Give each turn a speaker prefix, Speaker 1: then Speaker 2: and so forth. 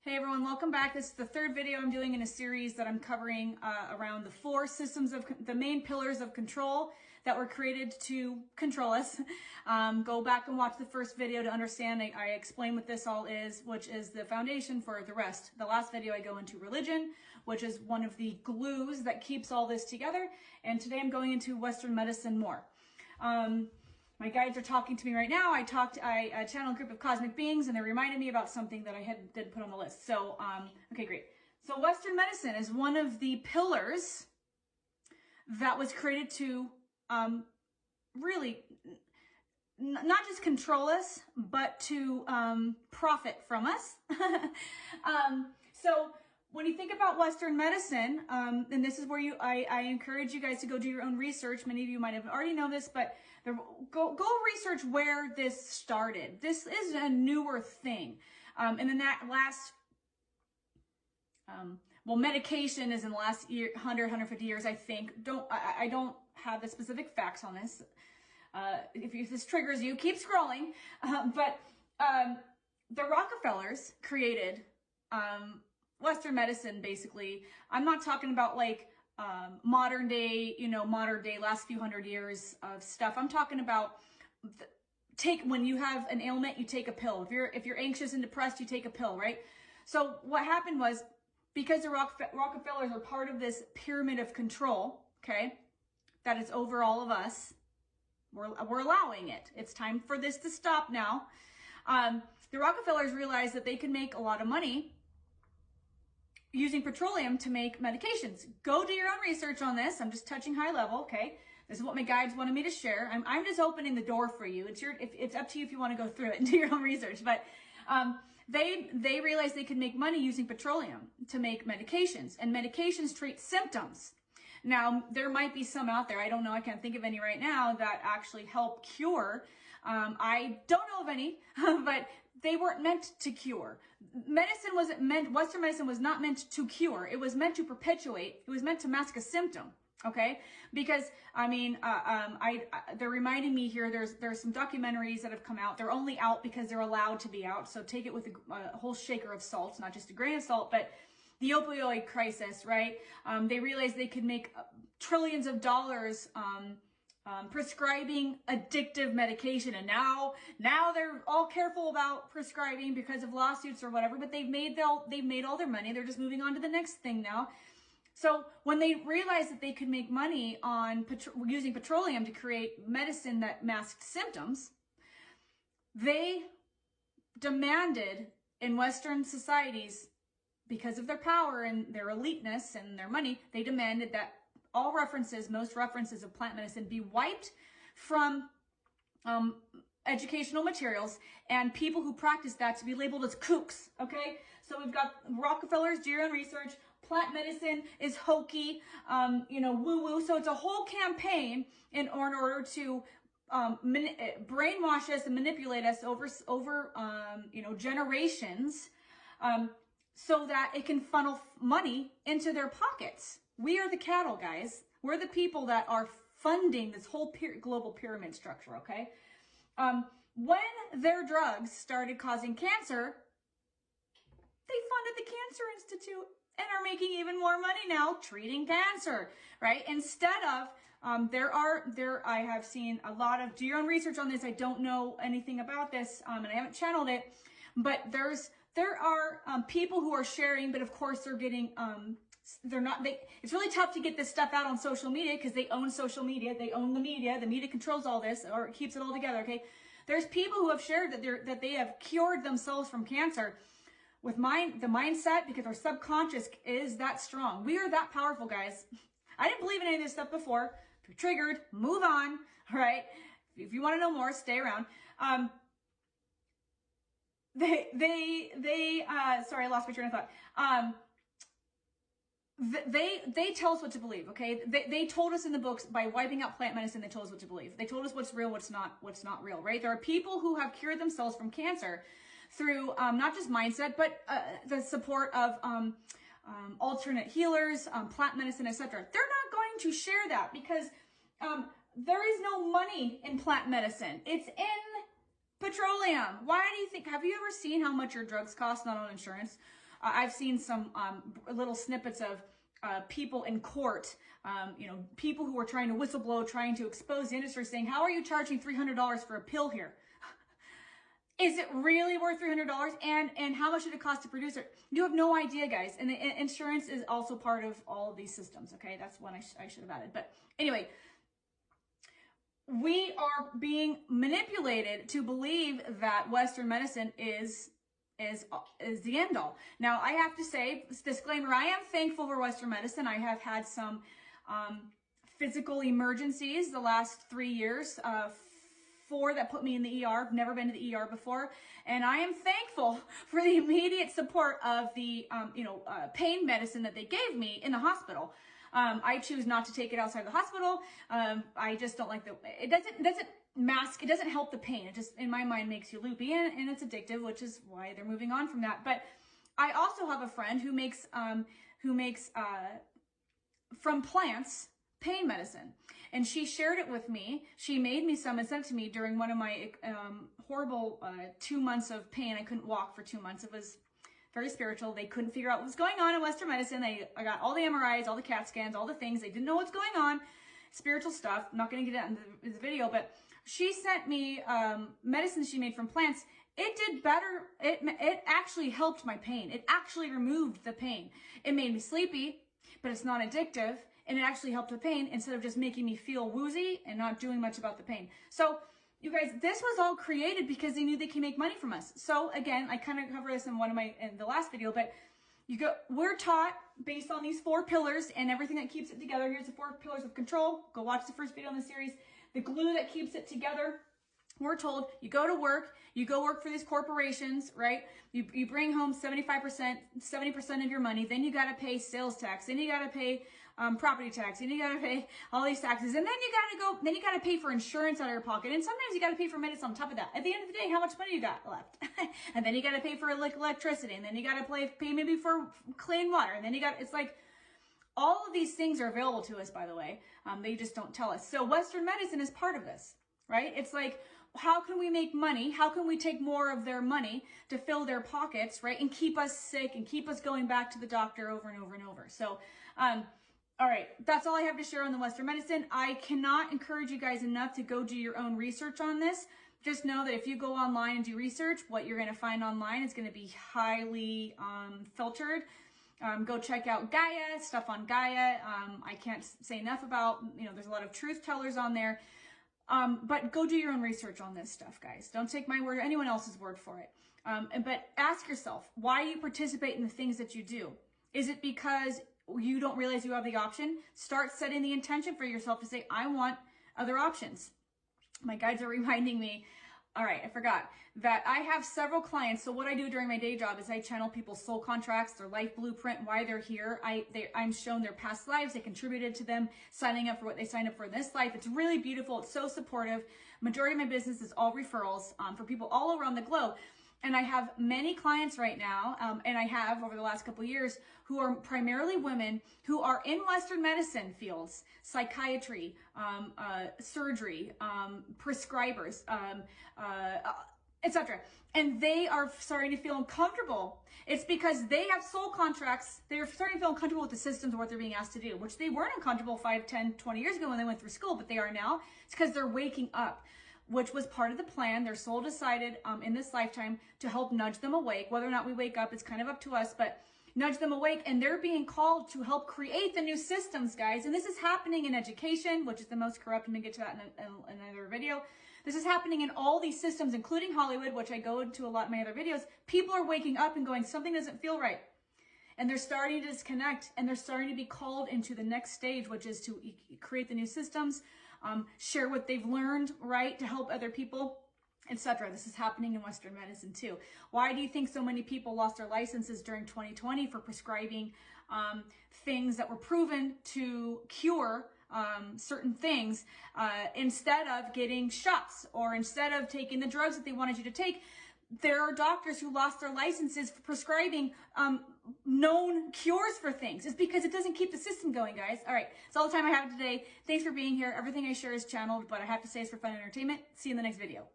Speaker 1: Hey everyone, welcome back. This is the third video I'm doing in a series that I'm covering around the four systems of the main pillars of control that were created to control us. Go back and watch the first video to understand. I explain what this all is, which is the foundation for the rest. The last video I go into religion, which is one of the glues that keeps all this together. And today I'm going into Western medicine more. My guides are talking to me right now. I channeled a group of cosmic beings and they reminded me about something that I did put on the list. So, okay, great. So Western medicine is one of the pillars that was created to, really not just control us, but to, profit from us. So when you think about Western medicine, and this is where I encourage you guys to go do your own research. Many of you might have already known this, but go research where this started. This is a newer thing. And then that last, well, medication is in the last 150 years, I think. I don't have the specific facts on this. If this triggers you, keep scrolling. But the Rockefellers created, Western medicine, basically. I'm not talking about like modern day last few hundred years of stuff. I'm talking about when you have an ailment, you take a pill. If you're anxious and depressed, you take a pill, right? So what happened was, because the Rockefellers are part of this pyramid of control, okay, that is over all of us, we're allowing it. It's time for this to stop now. The Rockefellers realized that they could make a lot of money using petroleum to make medications. Go do your own research on this. I'm just touching high level, okay? This is what my guides wanted me to share. I'm just opening the door for you. It's up to you if you want to go through it and do your own research. But they realized they could make money using petroleum to make medications, and medications treat symptoms. Now, there might be some out there, I don't know, I can't think of any right now, that actually help cure. I don't know of any, but they weren't meant to cure. Western medicine was not meant to cure. It was meant to perpetuate. It was meant to mask a symptom. Okay? Because, I mean, they're reminding me here, there's some documentaries that have come out. They're only out because they're allowed to be out. So take it with a whole shaker of salt, not just a grain of salt, but the opioid crisis, right? They realized they could make trillions of dollars, prescribing addictive medication. And now they're all careful about prescribing because of lawsuits or whatever, but they've made all their money. They're just moving on to the next thing now. So when they realized that they could make money on using petroleum to create medicine that masked symptoms, they demanded in Western societies, because of their power and their eliteness and their money, they demanded that most references of plant medicine be wiped from educational materials, and people who practice that to be labeled as kooks, okay? So we've got Rockefellers, do your own research. Plant medicine is hokey, woo-woo. So it's a whole campaign in order to brainwash us and manipulate us over generations, so that it can funnel money into their pockets. We are the cattle, guys. We're the people that are funding this whole global pyramid structure, okay? When their drugs started causing cancer, they funded the Cancer Institute and are making even more money now treating cancer, right? Instead of, I have seen a lot of, do your own research on this. I don't know anything about this, and I haven't channeled it, but there are people who are sharing, but of course they're getting, it's really tough to get this stuff out on social media because they own social media. They own the media controls all this, or keeps it all together, okay? There's people who have shared that they have cured themselves from cancer with the mindset, because our subconscious is that strong. We are that powerful, guys. I didn't believe in any of this stuff before. If you're triggered, move on, all right? If you want to know more, stay around. Sorry, I lost my train of thought. They tell us what to believe, okay? They told us in the books, by wiping out plant medicine, they told us what to believe. They told us what's real, what's not real, right? There are people who have cured themselves from cancer through, not just mindset, but, the support of, alternate healers, plant medicine, etc. They're not going to share that because, there is no money in plant medicine. It's in petroleum. Why do you think, have you ever seen how much your drugs cost, not on insurance? I've seen some little snippets of people in court, you know, people who are trying to whistleblow, trying to expose the industry, saying, how are you charging $300 for a pill here? Is it really worth $300? And how much did it cost to produce it? You have no idea, guys. And the insurance is also part of all of these systems, okay? That's one I should have added. But anyway, we are being manipulated to believe that Western medicine is the end all. Now, I have to say, disclaimer, I am thankful for Western medicine. I have had some physical emergencies the last 3 years, 4 that put me in the ER. I've never been to the ER before. And I am thankful for the immediate support of the, pain medicine that they gave me in the hospital. I choose not to take it outside the hospital. I just don't like it doesn't mask, it doesn't help the pain. It just, in my mind, makes you loopy and it's addictive, which is why they're moving on from that. But I also have a friend who makes from plants pain medicine. And she shared it with me. She made me some and sent it to me during one of my horrible 2 months of pain. I couldn't walk for 2 months. It was very spiritual. They couldn't figure out what was going on in Western medicine. I got all the MRIs, all the CAT scans, all the things. They didn't know what's going on. Spiritual stuff. I'm not going to get into the video, but she sent me medicine she made from plants. It did better. It actually helped my pain. It actually removed the pain. It made me sleepy, but it's not addictive. And it actually helped the pain instead of just making me feel woozy and not doing much about the pain. So, you guys, this was all created because they knew they can make money from us. So again, I kind of cover this in the last video, but we're taught based on these 4 pillars and everything that keeps it together. Here's the 4 pillars of control. Go watch the first video in the series. The glue that keeps it together. We're told you go to work, you go work for these corporations, right? You bring home 75%, 70% of your money. Then you got to pay sales tax. Then you got to pay property tax. Then you got to pay all these taxes. And then you got to pay for insurance out of your pocket. And sometimes you got to pay for medicine on top of that. At the end of the day, how much money you got left? And then you got to pay for electricity. And then you got to pay maybe for clean water. And then it's like, all of these things are available to us, by the way. They just don't tell us. So Western medicine is part of this, right? It's like, how can we make money? How can we take more of their money to fill their pockets, right? And keep us sick and keep us going back to the doctor over and over and over. So, all right, that's all I have to share on the Western medicine. I cannot encourage you guys enough to go do your own research on this. Just know that if you go online and do research, what you're going to find online is going to be highly filtered. Go check out Gaia, stuff on Gaia. I can't say enough about, there's a lot of truth tellers on there. But go do your own research on this stuff, guys. Don't take my word or anyone else's word for it. But ask yourself, why do you participate in the things that you do? Is it because you don't realize you have the option? Start setting the intention for yourself to say, I want other options. My guides are reminding me, all right, I forgot that I have several clients. So what I do during my day job is I channel people's soul contracts, their life blueprint, why they're here. I'm shown their past lives. They contributed to them signing up for what they signed up for in this life. It's really beautiful. It's so supportive. Majority of my business is all referrals for people all around the globe. And I have many clients right now, and I have over the last couple of years, who are primarily women who are in Western medicine fields, psychiatry, surgery, prescribers, etc. And they are starting to feel uncomfortable. It's because they have soul contracts. They're starting to feel uncomfortable with the systems of what they're being asked to do, which they weren't uncomfortable 5, 10, 20 years ago when they went through school, but they are now. It's because they're waking up, which was part of the plan. Their soul decided in this lifetime to help nudge them awake. Whether or not we wake up, it's kind of up to us, but nudge them awake. And they're being called to help create the new systems, guys. And this is happening in education, which is the most corrupt. I'm going to get to that in another video. This is happening in all these systems, including Hollywood, which I go into a lot in my other videos. People are waking up and going, something doesn't feel right. And they're starting to disconnect, and they're starting to be called into the next stage, which is to create the new systems, share what they've learned, right, to help other people, etc. This is happening in Western medicine too. Why do you think so many people lost their licenses during 2020 for prescribing things that were proven to cure certain things instead of getting shots or instead of taking the drugs that they wanted you to take? There are doctors who lost their licenses for prescribing known cures for things. It's because it doesn't keep the system going, guys. All right, that's all the time I have today. Thanks for being here. Everything I share is channeled, but I have to say it's for fun and entertainment. See you in the next video.